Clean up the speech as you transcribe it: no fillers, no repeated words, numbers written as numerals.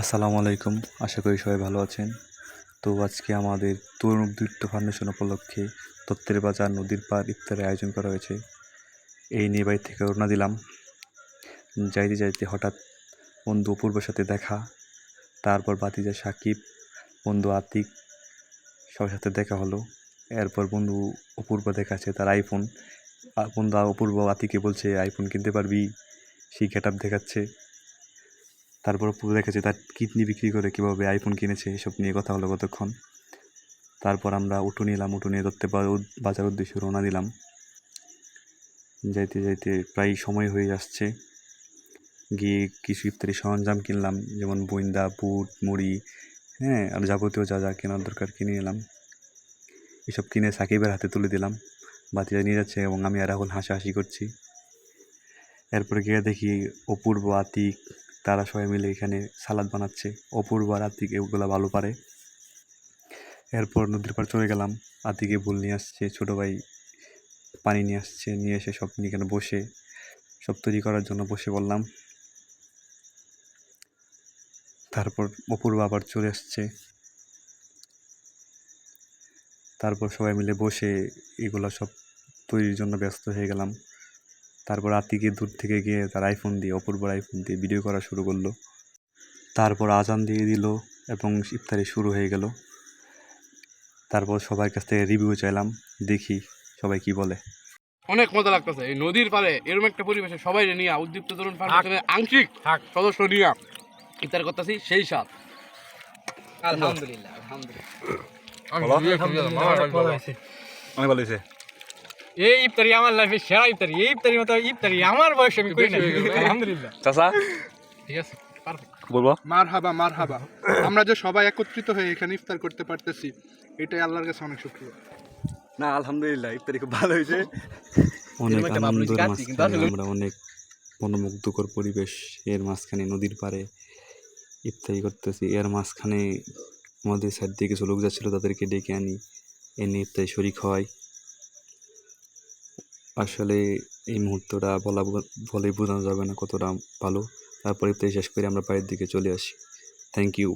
আসসালামু আলাইকুম। আশা করি সবাই ভালো আছেন। তো আজকে আমাদের তরুণ উদ্যোক্ত ফাউন্ডেশন উপলক্ষে দত্তের বাজার নদীর পাড় ইফতারের আয়োজন করা হয়েছে। এই নিয়ে বাড়ি থেকে রওনা দিলাম। যাইতে যাইতে হঠাৎ বন্ধু অপূর্বের সাথে দেখা, তারপর ভাতিজা সাকিব, বন্ধু আতিক, সবার সাথে দেখা হলো। এরপর বন্ধু অপূর্ব দেখাচ্ছে তার আইফোন। বন্ধু অপূর্ব আতিককে বলছে আইফোন কিনতে পারবি, সেই গেটআপ দেখাচ্ছে। তারপর অপূর্ব দেখাচ্ছে তার কিডনি বিক্রি করে কীভাবে আইফোন কিনেছে, এসব নিয়ে কথা হলো কতক্ষণ। তারপর আমরা উঠো নিলাম, উঠো নিয়ে দত্তের বাজার উদ্দেশ্যে রওনা দিলাম। যাইতে যাইতে প্রায় সময় হয়ে আসছে। গিয়ে কিছু ইফতারি সরঞ্জাম কিনলাম, যেমন বইন্দা, বুট, মুড়ি, হ্যাঁ, আর যাবতীয় যা যা কেনার দরকার কিনে নিলাম। এসব কিনে সাকিবের হাতে তুলে দিলাম। বাতিজা নিয়ে যাচ্ছে এবং আমি আর এখন হাসাহাসি করছি। এরপরে গিয়ে দেখি অপূর্ব, আতিক, তারা সবাই মিলে এখানে সালাদ বানাচ্ছে। অপূর্ব আর আতিক এগুলো ভালো পারে। এরপর নদীর পাড় চলে গেলাম। আতিকে ভুল নিয়ে আসছে, ছোটো ভাই পানি নিয়ে আসছে, নিয়ে এসে সব নিয়ে এখানে বসে সব তৈরি করার জন্য বসে পড়লাম। তারপর অপূর্ব আবার চলে আসছে। তারপর সবাই মিলে বসে এগুলো সব তৈরির জন্য ব্যস্ত হয়ে গেলাম। তারপর আতিকে দূর থেকে গিয়ে তার আইফোন দিয়ে, অপূর্বর আইফোন দিয়ে ভিডিও করা শুরু করলো। তারপর আজান দিয়ে দিল এবং ইফতারি শুরু হয়ে গেল। তারপর সবার কাছ থেকে রিভিউ চাইলাম, দেখি সবাই কি বলে। অনেক মজা লাগতেছে এই নদীর পাড়ে এরকম একটা পরিবেশে সবাই নিয়ে উদ্দীপ্ত তরুণ ফাউন্ডেশনের আংশিক সদস্য নিয়ে ইফতার করতেছি, সেই সাথ। আলহামদুলিল্লাহ আলহামদুলিল্লাহ অনেক ভালো হয়েছে। এই ইফতারি আমার লাইফে সেরা ইফতারি। এই ইফতারি মতো ইফতারি আমার বয়সে আমি করি না। আলহামদুলিল্লাহ চাচা ঠিক আছে, পারফেক্ট। বলবো মারহাবা মারহাবা। আমরা যে সবাই একত্রিত হয়ে এখানে ইফতার করতে পারতেছি, এটাই আল্লাহর কাছে অনেক শুকরিয়া। না, আলহামদুলিল্লাহ ইফতারি খুব ভালো হয়েছে। অনেক আনন্দের মাঝখানে আমরা অনেক মনোমুগ্ধকর পরিবেশ, এর মাঝখানে নদীর পাড়ে ইফতারি করতেছি। এর মাঝখানে আমাদের সাইড দিয়ে কিছু লোক যাচ্ছিলো, তাদেরকে ডেকে আনি, এনে ইফতারি শরিক হয়। আসলে এই মুহূর্তটা বলে বোঝানো যাবে না কতটা ভালো। তারপর ইফতারি শেষ করে আমরা বাড়ির দিকে চলে আসি। Thank you.